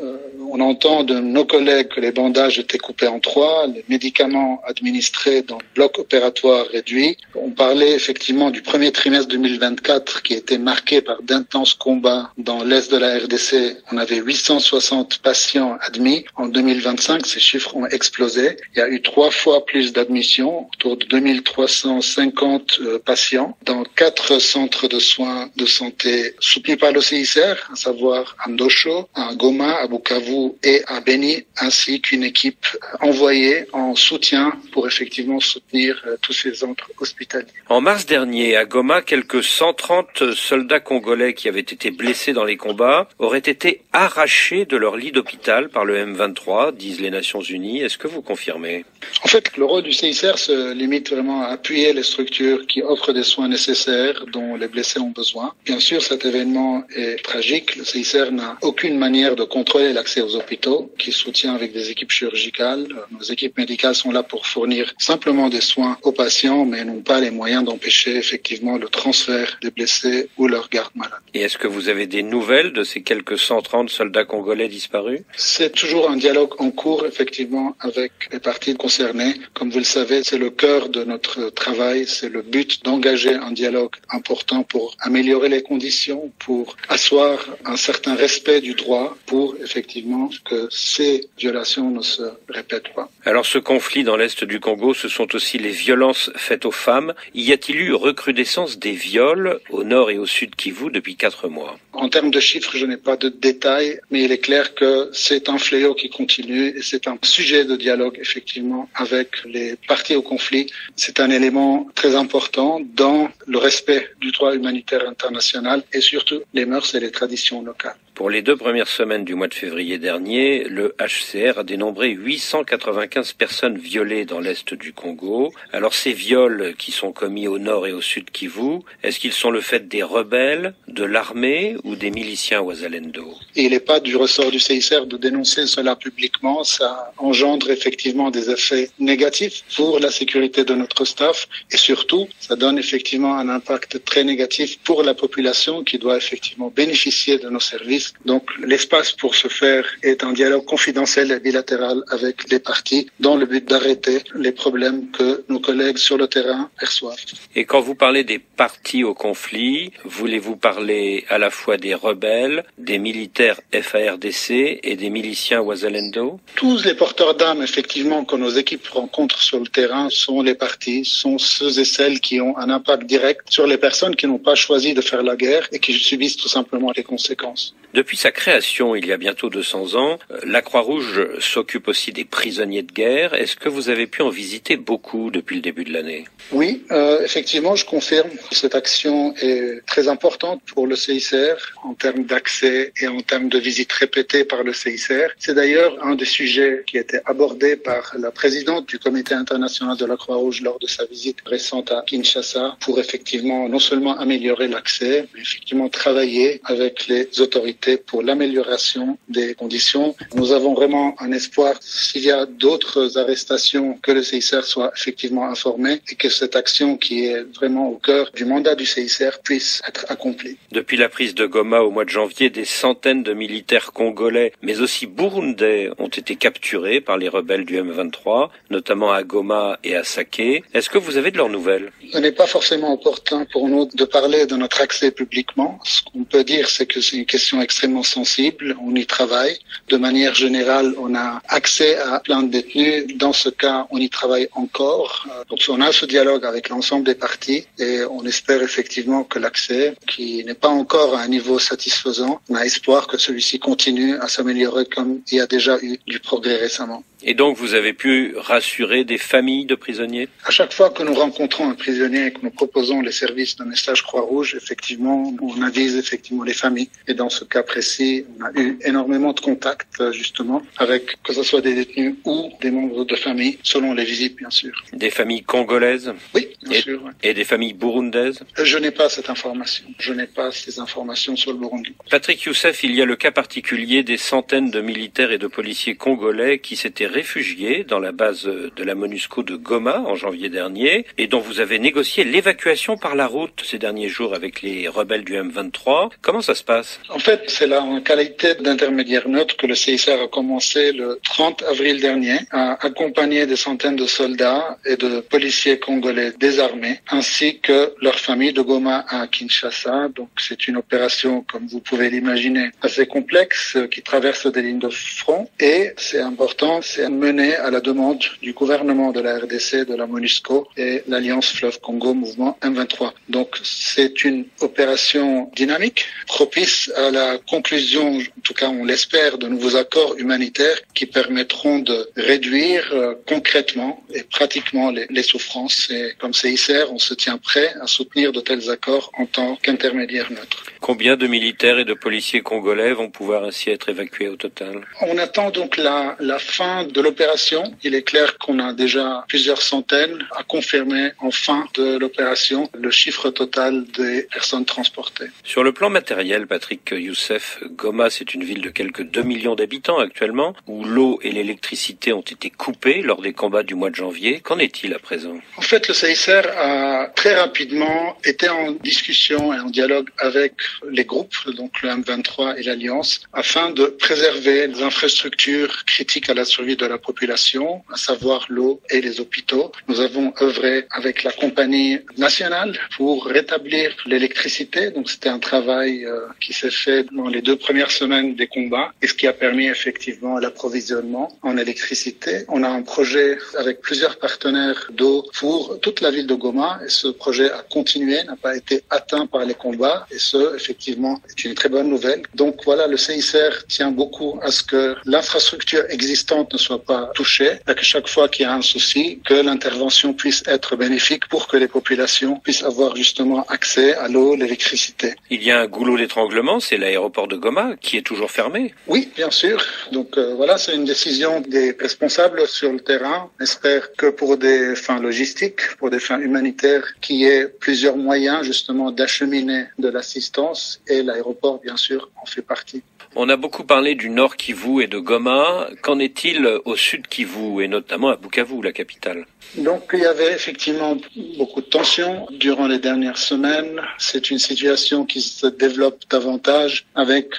on entend de nos collègues que les bandages étaient coupés en 3, les médicaments administrés dans le bloc opératoire réduit. On parlait effectivement du premier trimestre 2024 qui était marqué par d'intenses combats dans l'est de la RDC. On avait 860 patients admis. En 2025, ces chiffres ont explosé. Il y a eu 3 fois plus d'admissions, autour de 2350 patients dans 4 centres de soins de santé soutenus par le CICR, à savoir à Ndosho, à Goma, à Bukavu et à Beni, ainsi qu'une équipe envoyée en soutien pour effectivement soutenir tous ces centres hospitaliers. En mars dernier, à Goma, quelques 130 soldats congolais qui avaient été blessés dans les combats auraient été arrachés de leur lit d'hôpital par le M23, disent les Nations Unies. Est-ce que vous confirmez? En fait, le rôle du CICR se limite vraiment à appuyer les structures qui offrent des soins nécessaires dont les blessés ont besoin. Bien sûr, cet événement est tragique. Le CICR n'a aucune manière de contrôler l'accès aux hôpitaux, qui soutient avec des équipes chirurgicales. Nos équipes médicales sont là pour fournir simplement des soins aux patients, mais n'ont pas les moyens d'empêcher effectivement le transfert des blessés ou leur garde malade. Et est-ce que vous avez des nouvelles de ces quelques 130 soldats congolais disparus? C'est toujours un dialogue en cours, effectivement, avec les parties concernées. Comme vous le savez, c'est le cœur de notre travail. C'est le but d'engager un dialogue important pour améliorer les conditions, pour asseoir un certain respect du droit, pour effectivement que ces violations ne se répètent pas. Alors ce conflit dans l'est du Congo, ce sont aussi les violences faites aux femmes. Y a-t-il eu recrudescence des viols au nord et au sud Kivu depuis 4 mois? En termes de chiffres, je n'ai pas de détails, mais il est clair que c'est un fléau qui continue et c'est un sujet de dialogue effectivement avec les parties au conflit. C'est un élément très important dans le respect du droit humanitaire international et surtout les mœurs et les traditions locales. Pour les 2 premières semaines du mois de février dernier, le HCR a dénombré 895 personnes violées dans l'est du Congo. Alors ces viols qui sont commis au nord et au sud Kivu, est-ce qu'ils sont le fait des rebelles, de l'armée ou des miliciens Wazalendo? Il n'est pas du ressort du CICR de dénoncer cela publiquement. Ça engendre effectivement des effets négatifs pour la sécurité de notre staff et surtout, ça donne effectivement un impact très négatif pour la population qui doit effectivement bénéficier de nos services. Donc l'espace pour ce faire est un dialogue confidentiel et bilatéral avec les parties dans le but d'arrêter les problèmes que nos collègues sur le terrain perçoivent. Et quand vous parlez des parties au conflit, voulez-vous parler à la fois des rebelles, des militaires FARDC et des miliciens Wazalendo? Tous les porteurs d'armes effectivement que nos équipes rencontrent sur le terrain sont les parties, sont ceux et celles qui ont un impact direct sur les personnes qui n'ont pas choisi de faire la guerre et qui subissent tout simplement les conséquences. Depuis sa création, il y a bientôt 200 ans, la Croix-Rouge s'occupe aussi des prisonniers de guerre. Est-ce que vous avez pu en visiter beaucoup depuis le début de l'année? Oui, effectivement, je confirme. Cette action est très importante pour le CICR en termes d'accès et en termes de visites répétées par le CICR. C'est d'ailleurs un des sujets qui a été abordé par la présidente du Comité international de la Croix-Rouge lors de sa visite récente à Kinshasa pour effectivement non seulement améliorer l'accès, mais effectivement travailler avec les autorités pour l'amélioration des conditions. Nous avons vraiment un espoir, s'il y a d'autres arrestations, que le CICR soit effectivement informé et que cette action qui est vraiment au cœur du mandat du CICR puisse être accomplie. Depuis la prise de Goma au mois de janvier, des centaines de militaires congolais, mais aussi burundais, ont été capturés par les rebelles du M23, notamment à Goma et à Saké. Est-ce que vous avez de leurs nouvelles? Ce n'est pas forcément opportun pour nous de parler de notre accès publiquement. Ce qu'on peut dire, c'est que c'est une question extrêmement sensible. On y travaille. De manière générale, on a accès à plein de détenus. Dans ce cas, on y travaille encore. Donc, on a ce dialogue avec l'ensemble des parties et on espère effectivement que l'accès, qui n'est pas encore à un niveau satisfaisant, on a espoir que celui-ci continue à s'améliorer comme il y a déjà eu du progrès récemment. Et donc, vous avez pu rassurer des familles de prisonniers? À chaque fois que nous rencontrons un prisonnier et que nous proposons les services de message Croix-Rouge, effectivement, on avise effectivement les familles. Et dans ce cas précis, on a eu énormément de contacts, justement, avec que ce soit des détenus ou des membres de famille, selon les visites, bien sûr. Des familles congolaises? Oui, bien sûr. Ouais. Et des familles burundaises? Je n'ai pas cette information. Je n'ai pas ces informations sur le Burundi. Patrick Youssef, il y a le cas particulier des centaines de militaires et de policiers congolais qui s'étaient réfugiés dans la base de la MONUSCO de Goma en janvier dernier et dont vous avez négocié l'évacuation par la route ces derniers jours avec les rebelles du M23. Comment ça se passe? En fait, c'est là en qualité d'intermédiaire neutre que le CICR a commencé le 30 avril dernier à accompagner des centaines de soldats et de policiers congolais désarmés ainsi que leurs familles de Goma à Kinshasa. Donc c'est une opération, comme vous pouvez l'imaginer, assez complexe qui traverse des lignes de front et c'est important, c'est mené à la demande du gouvernement de la RDC, de la MONUSCO et l'Alliance Fleuve Congo Mouvement M23. Donc c'est une opération dynamique, propice à la conclusion, en tout cas on l'espère, de nouveaux accords humanitaires qui permettront de réduire concrètement et pratiquement les souffrances. Et comme CICR, on se tient prêt à soutenir de tels accords en tant qu'intermédiaire neutre. Combien de militaires et de policiers congolais vont pouvoir ainsi être évacués au total? On attend donc la fin de l'opération. Il est clair qu'on a déjà plusieurs centaines à confirmer en fin de l'opération le chiffre total des personnes transportées. Sur le plan matériel, Patrick Youssef, Goma, c'est une ville de quelques 2 millions d'habitants actuellement, où l'eau et l'électricité ont été coupées lors des combats du mois de janvier. Qu'en est-il à présent? En fait, le CICR a très rapidement été en discussion et en dialogue avec les groupes, donc le M23 et l'Alliance, afin de préserver les infrastructures critiques à la survie de la population, à savoir l'eau et les hôpitaux. Nous avons œuvré avec la compagnie nationale pour rétablir l'électricité. Donc c'était un travail qui s'est fait dans les 2 premières semaines des combats et ce qui a permis effectivement l'approvisionnement en électricité. On a un projet avec plusieurs partenaires d'eau pour toute la ville de Goma et ce projet a continué, n'a pas été atteint par les combats et ce, effectivement, est une très bonne nouvelle. Donc voilà, le CICR tient beaucoup à ce que l'infrastructure existante ne soit pas touchée, à que chaque fois qu'il y a un souci, que l'intervention puisse être bénéfique pour que les populations puissent avoir justement accès à l'eau, l'électricité. Il y a un goulot d'étranglement, c'est l'aéroport de Goma qui est toujours fermé. Oui, bien sûr. Donc voilà, c'est une décision des responsables sur le terrain. On espère que pour des fins logistiques, pour des fins humanitaires, qu'il y ait plusieurs moyens justement d'acheminer de l'assistance et l'aéroport, bien sûr, en fait partie. On a beaucoup parlé du nord Kivu et de Goma. Qu'en est-il au sud Kivu et notamment à Bukavu, la capitale? Donc il y avait effectivement beaucoup de tensions durant les dernières semaines. C'est une situation qui se développe davantage avec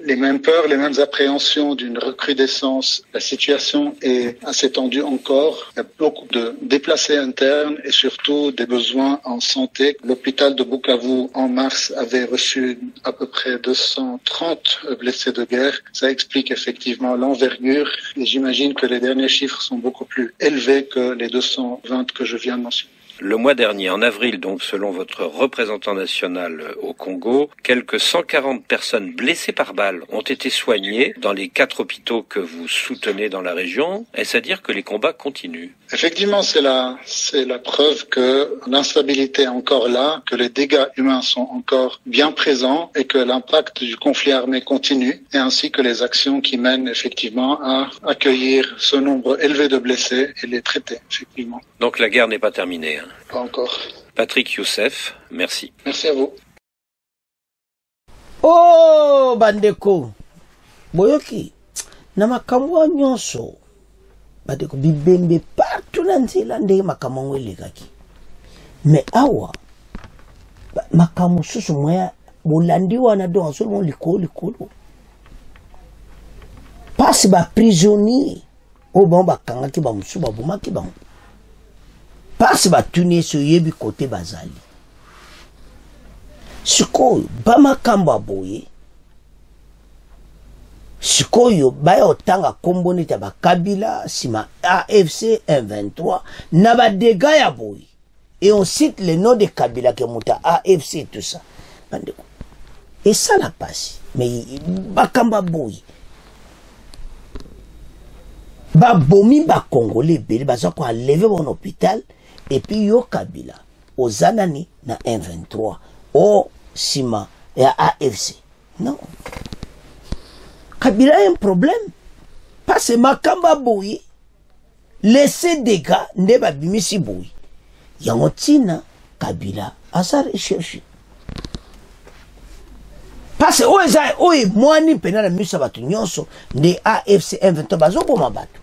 les mêmes peurs, les mêmes appréhensions d'une recrudescence. La situation est assez tendue encore. Il y a beaucoup de déplacés internes et surtout des besoins en santé. L'hôpital de Bukavu en mars avait reçu à peu près 230 blessés de guerre. Ça explique effectivement l'envergure et j'imagine que les derniers chiffres sont beaucoup plus élevés que les 220 que je viens de mentionner. Le mois dernier, en avril, donc selon votre représentant national au Congo, quelques 140 personnes blessées par balle ont été soignées dans les 4 hôpitaux que vous soutenez dans la région. Est-ce à dire que les combats continuent? Effectivement, c'est la preuve que l'instabilité est encore là, que les dégâts humains sont encore bien présents et que l'impact du conflit armé continue, et ainsi que les actions qui mènent effectivement à accueillir ce nombre élevé de blessés et les traiter, effectivement. Donc la guerre n'est pas terminée, hein? Pas encore. Patrick Youssef, merci. Merci à vous. Oh, bandeko. Boyoki. Na makamwa nyonso. Bandeko bibembe partout na nzela ndenge makamwa elekaki. Mais awa makamwa susu moya bolandi wana donc seulement likolo. Passe ba prisonnier. O bon bakangaki ba musu ba bomaki ba. Passe ba tunie so yebi côté bazali. Sikoyo bama kamba boye. Sikoyo bayo tanga komboni ta bakabila sima AFC M23 na ba dégâts ya boye. Et on cite le nom de Kabila que muta AFC et tout ça. Et ça la passe. Mais bakamba boye. Ba bomi ba Congolais beli baza ko lever mon hôpital et puis yo Kabila ozanani na M23 o sima ya AFC. Non. Kabila a un problème parce que makamba boyi laisser dégâts nde ba bimisi boyi. Yango tina Kabila asa recherche. Parce que oza oye mwani pena na misa batu nyonso nde AFC M23 bazo boma batu.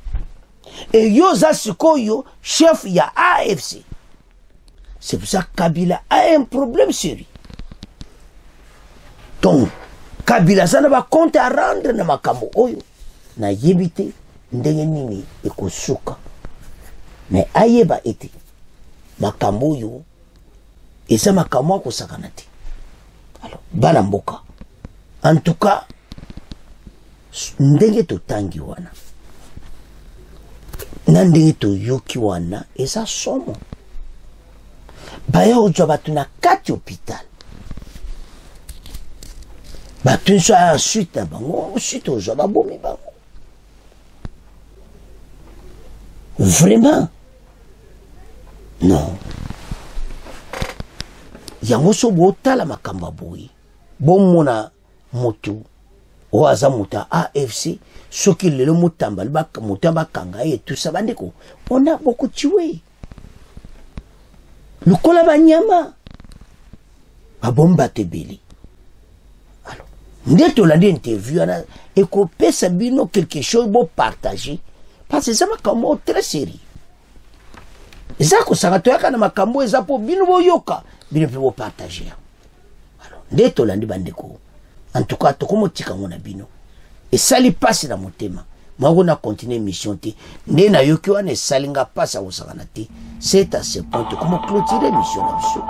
Et yoza sikoyo chef ya AFC. C'est pour ça que Kabila a un problème sérieux. Donc, Kabila sana ba compte à rendre na makambo oyo na yebite ndenge nini ekosuka. Mais ayeba ete makambo oyo esa makambo ko sakanati. Alors, bana mboka. En tout cas, ndenge to tangi wana. Na ndenge to yoki wana esa somo. Baya ojwa batu na 4 hôpital. Batu nso ensuite bango, ensuite ojwa babomi bango. Vraiment? Non. Yango so botala makamba boyi. Bomona motu oaza muta AFC soki lelo mutamba libaka mutamba kanga et tout ça bandeko. On a beaucoup tué. Lukola banyama babomba tebeli. Alors, ndeto la interview ana eko pesa bino quelque chose bon partager parce que ça makambo très sérieux. Ezako sanga yaka na makambo ezapo bino boyoka bino pe bo partager. Alors, ndeto la bandeko. En tout cas, tokomo tika ngona bino. Et sali passe na motema. Mwango na continuer mission te. Ne na yoki wana salinga passe au saganate. C'est à ce point comment clôturer mission na biso.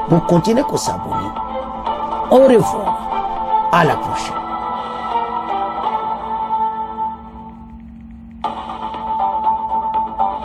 Pour continuer ko s'abonner. Au revoir. À la prochaine.